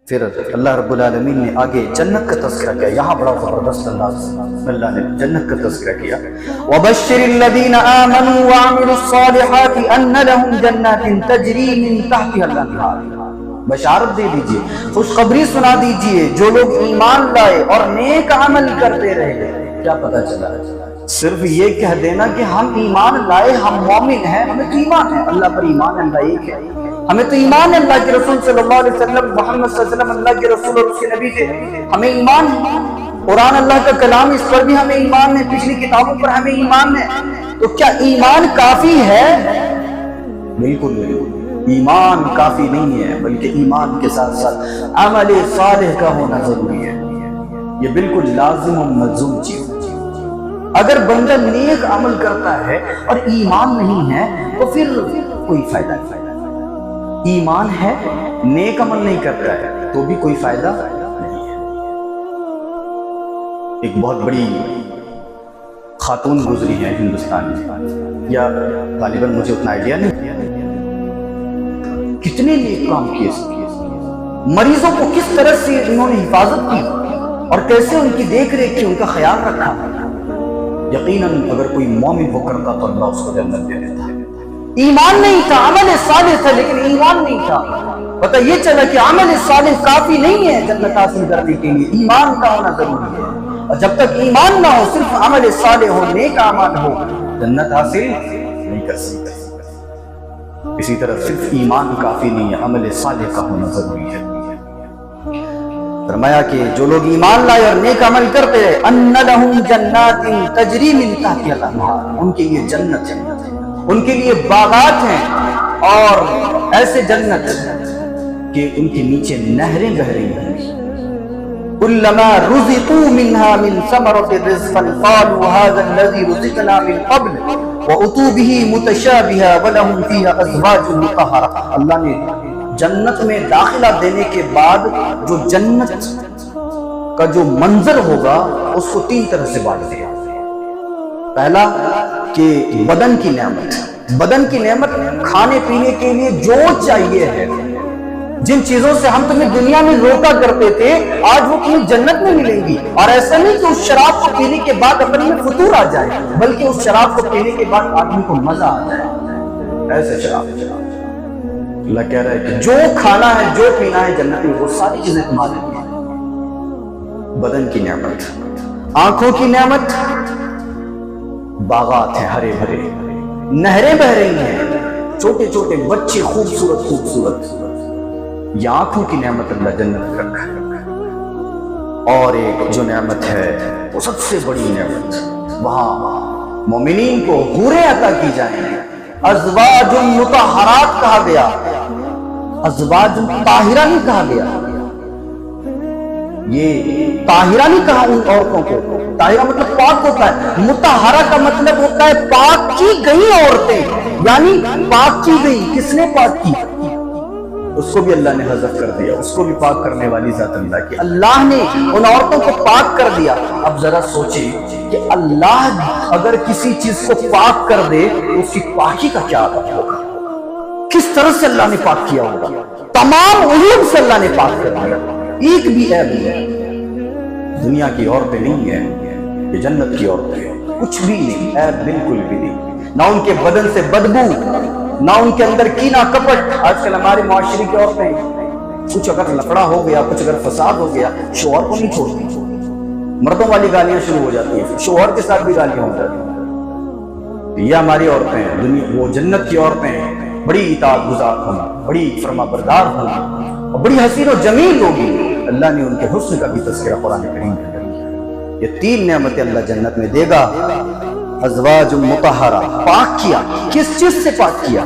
پھر اللہ رب العالمین نے آگے جنت کا تذکرہ کیا. یہاں بڑا زبردست اللہ نے جنت کا تذکرہ کیا. وَبَشِّرِ الَّذِينَ آمَنُوا وَعَمِلُوا الصَّالِحَاتِ أَنَّ لَهُمْ جَنَّاتٍ تَجْرِي مِن تَحْتِهَا الْأَنْهَارُ. بشارت دے دیجئے، خوشخبری سنا دیجئے جو لوگ ایمان لائے اور نیک عمل کرتے رہے. کیا پتہ چلا؟ صرف یہ کہہ دینا کہ ہم ایمان لائے، ہم مومن ہیں، ہمیں تو ایمان ہے، اللہ پر ایمان ہے، اللہ ایک ہے، ہمیں تو ایمان ہے اللہ کے رسول صلی اللہ علیہ وسلم، محمد صلی اللہ علیہ وسلم اللہ کے رسول اور اس کے نبی سے ہمیں ایمان ہے. قرآن اللہ کا کلام، اس پر بھی ہمیں ایمان ہے، پچھلی کتابوں پر ہمیں ایمان ہے. تو کیا ایمان کافی ہے؟ بالکل نہیں، ایمان کافی نہیں ہے، بلکہ ایمان کے ساتھ ساتھ عمل صالح کا ہونا ضروری ہے. یہ بالکل لازم و ملزوم چیز. اگر بندہ نیک عمل کرتا ہے اور ایمان نہیں ہے تو پھر کوئی فائدہ نہیں. ایمان ہے، نیک عمل نہیں کرتا ہے تو بھی کوئی فائدہ نہیں ہے. ایک بہت بڑی خاتون گزری ہیں ہندوستان میں، یا غالباً مجھے اتنا آئیڈیا نہیں، کتنے نیک کام کیے، مریضوں کو کس طرح سے انہوں نے حفاظت کی اور کیسے ان کی دیکھ ریکھ کی، ان کا خیال رکھا. یقیناً اگر کوئی مومن وہ کرتا تو اللہ اس کو جنت دے دیتا. ایمان نہیں تھا، عمل صالح تھا لیکن ایمان نہیں تھا. پتہ یہ چلا کہ عمل صالح کافی نہیں ہے جنت حاصل کرنے کے لیے، ایمان کا ہونا ضروری ہے. اور جب تک ایمان نہ ہو، صرف عمل صالح ہو، نیک اعمال ہو، جنت حاصل نہیں کر سکتے. اسی طرح صرف ایمان کافی نہیں ہے، عمل صالح کا ہونا ضروری ہے. فرمایا کہ جو لوگ ایمان لائے اور نیک عمل کرتے ہیں، ان لہم جنات تجری من تحتها الانہار، ان کے لیے جنت ہے، ان کے لیے باغات ہیں اور ایسے جنت کہ ان کے نیچے نہریں بہ رہی ہیں. کلما رزقوا منها من ثمرة رزقا قالوا هذا الذي رزقنا من قبل واتوا به متشابها ولهم فيها ازواج مطهرة. اللہ نے جنت میں داخلہ دینے کے بعد جو جنت کا جو منظر ہوگا اس کو تین طرح سے بانٹ دیا. پہلا کہ بدن کی نعمت، بدن کی نعمت کھانے پینے کے لیے جو چاہیے ہے، جن چیزوں سے ہم تمہیں دنیا میں روکا کرتے تھے آج وہ تمہیں جنت میں ملیں گی. اور ایسا نہیں کہ اس شراب کو پینے کے بعد اپنے میں فطور آ جائے، بلکہ اس شراب کو پینے کے بعد آدمی کو مزہ آ جائے. ایسے شراب اللہ کہہ رہا ہے کہ جو کھانا ہے، جو پینا ہے جنت میں، وہ ساری چیزیں تمہارے لیے. بدن کی نعمت، آنکھوں کی نعمت، باغات ہیں ہرے بھرے، نہریں بہ رہی ہیں، چھوٹے چھوٹے بچے خوبصورت خوبصورت. یہ آنکھوں کی نعمت اللہ جنت میں رکھا ہے. اور ایک جو نعمت ہے وہ سب سے بڑی نعمت، وہاں مومنین کو حوریں عطا کی جائیں گے. ازواج مطہرات کہا گیا، ازواج طاہرہ نہیں کہا گیا. یہ طاہرہ نہیں کہا ان عورتوں کو، طاہرہ مطلب پاک ہوتا ہے، مطہرہ کا مطلب ہوتا ہے پاک کی گئی عورتیں، یعنی پاک کی گئی. کس نے پاک کی؟ اس کو بھی اللہ نے حذف کر دیا، اس کو بھی پاک کرنے والی ذات اللہ کی. اللہ نے ان عورتوں کو پاک کر دیا. اب ذرا سوچیں کہ اللہ اگر کسی چیز کو پاک کر دے تو اس کی پاکی کا کیا عطا ہوگا، کس طرح سے اللہ نے پاک کیا ہوگا. تمام عیوب سے اللہ نے پاک کر دیا، ایک بھی عیب نہیں ہے. دنیا کی عورتیں نہیں ہیں، یہ جنت کی عورتیں ہیں، کچھ بھی نہیں، عیب بالکل بھی نہیں. نہ ان کے بدن سے بدبو، نہ ان کے اندر کینہ کپٹ. آج کل ہمارے معاشرے کی عورتیں کچھ اگر لفڑا ہو گیا، کچھ اگر فساد ہو گیا، شوہر کو نہیں چھوڑتی، مردوں والی گالیاں شروع ہو جاتی ہیں، شوہر کے ساتھ بھی گالیاں ہو جاتی ہیں. یہ ہماری عورتیں ہیں، دنیا وہ جنت کی عورتیں ہیں. بڑی اطاعت گزار ہونا، بڑی فرما بردار ہونا، اور بڑی حسین و جمیل ہوگی. اللہ نے ان کے حسن کا بھی تذکرہ قرآن کریم میں کیا. یہ تین نعمتیں اللہ جنت میں دے گا. ازواج مطہرہ، پاک کیا. کس چیز سے پاک کیا؟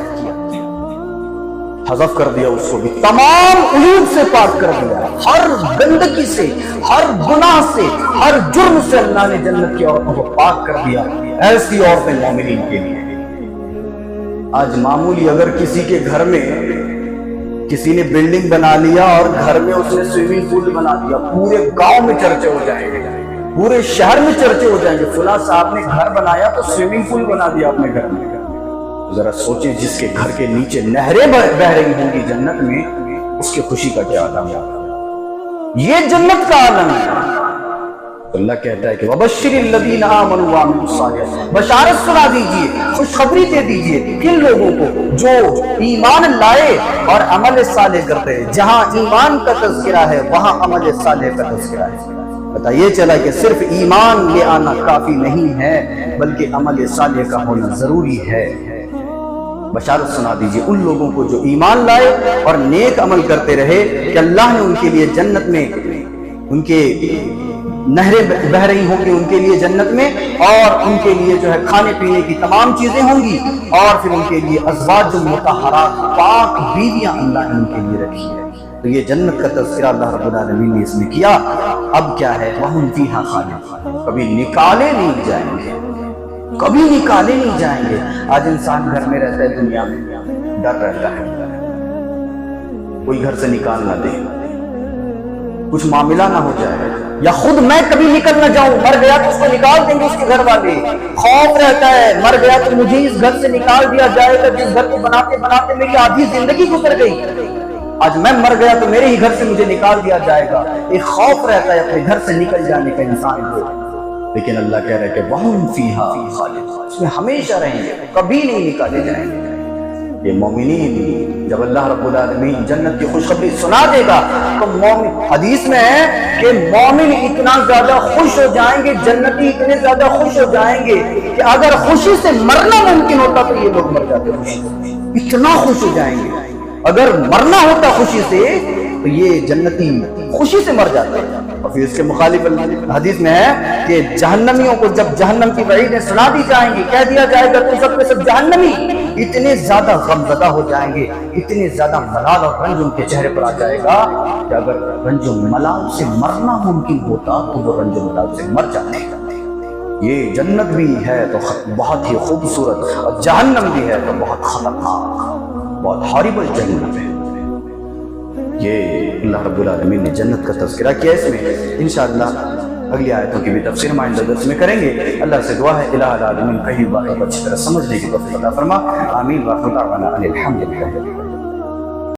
حذف کر دیا اس کو بھی، تمام عیوب سے پاک کر دیا، ہر گندگی سے، ہر گناہ سے، ہر جرم سے اللہ نے جنت کی عورتوں کو پاک کر دیا. ایسی عورتیں مومنین کے لیے. آج معمولی اگر کسی کے گھر میں کسی نے بلڈنگ بنا لیا اور گھر میں اس نے سوئمنگ پول بنا دیا، پورے گاؤں میں چرچے ہو جائیں گے، پورے شہر میں چرچے ہو جائیں گے، فلاں صاحب نے گھر بنایا تو سوئمنگ پول بنا دیا اپنے گھر میں. ذرا سوچیں جس کے گھر کے نیچے نہریں بہ رہی ہوں گی جنت میں، اس کی خوشی کا کیا عالم ہے. یہ جنت کا عالم ہے۔ اللہ کہتا ہے کہ وَبَشِّرِ الَّذِينَ آمَنُوا وَعَمِلُوا الصَّالِحَاتِ، بشارت سنا دیجئے، خوشخبری دے دیجئے کن لوگوں کو جو ایمان لائے اور عمل صالح کرتے ہیں۔ جہاں ایمان کا تذکرہ ہے وہاں عمل صالح کا تذکرہ ہے۔ پتہ یہ چلا کہ صرف ایمان لے آنا کافی نہیں ہے بلکہ عمل صالح کا ہونا ضروری ہے۔ بشارت سنا دیجئے ان لوگوں کو جو ایمان لائے اور نیک عمل کرتے رہے کہ اللہ نے ان کے لیے جنت میں ان کے نہریں بہہ رہی ہوں گی ان کے لیے جنت میں، اور ان کے لیے جو ہے کھانے پینے کی تمام چیزیں ہوں گی، اور پھر ان کے لیے ازواج مطہرات پاک بیویاں اللہ نے ان کے لیے رکھی ہے۔ تو یہ جنت کا تذکرہ اللہ رب العالمین نے اس میں کیا۔ اب کیا ہے، وَهُمْ فِيهَا خَالِدُونَ، کبھی نکالے نہیں جائیں گے، کبھی نکالے نہیں جائیں گے۔ آج انسان گھر میں رہتا ہے، دنیا میں ڈر رہتا ہے کوئی گھر سے نکال نہ دے، کچھ معاملہ نہ ہو جائے، یا خود میں کبھی نکل نہ جاؤں، مر گیا تو اس کو نکال دیں گے اس کے گھر والے، خوف رہتا ہے مر گیا تو مجھے اس گھر سے نکال دیا جائے گا جس گھر کو بناتے بناتے میری آدھی زندگی گزر گئی، آج میں مر گیا تو میرے ہی گھر سے مجھے نکال دیا جائے گا۔ ایک خوف رہتا ہے اپنے گھر سے نکل جانے کا انسان کو، لیکن اللہ کہہ رہا ہے کہ وَهُمْ فِيهَا خَالِدُونَ، اس میں ہمیشہ رہیں گے، کبھی نہیں نکالے جائیں گے۔ یہ مومنین جب اللہ رب العالمین جنت کی خوشخبری سنا دے گا تو مومن، حدیث میں ہے کہ مومن اتنا زیادہ خوش ہو جائیں گے، جنتی اتنے زیادہ خوش ہو جائیں گے کہ اگر خوشی سے مرنا ممکن ہوتا تو یہ لوگ مر جاتے، خوشی اتنا خوش ہو جائیں گے۔ اگر مرنا ہوتا خوشی سے تو یہ جنتی خوشی سے مر جاتے ہیں۔ اور پھر اس کے مخالف حدیث میں ہے کہ جہنمیوں کو جب جہنم کی وعیدیں سنا دی جائیں گی، کہہ دیا جائے گا تم سب کے سب جہنمی، اتنے زیادہ غمزدہ ہو جائیں گے، اتنے زیادہ ملال اور رنج ان کے چہرے پر آ جائے گا کہ اگر رنج و ملال سے مرنا ممکن ہوتا تو وہ رنج و ملال سے مر جاتے۔ یہ جنت بھی ہے تو بہت ہی خوبصورت، اور جہنم بھی ہے تو بہت خطرناک، بہت ہاریبل جہنم ہے۔ یہ اللہ رب العالمین نے جنت کا تذکرہ کیا۔ اس میں انشاءاللہ اگلی آیتوں کی بھی تفسیر مائندہ درس میں کریں گے۔ اللہ سے دعا ہے الہ العالمین کہیں باتوں کو اچھی طرح سمجھنے کی توفیق عطا فرما، آمین۔ وآخر دعوانا ان الحمد للہ۔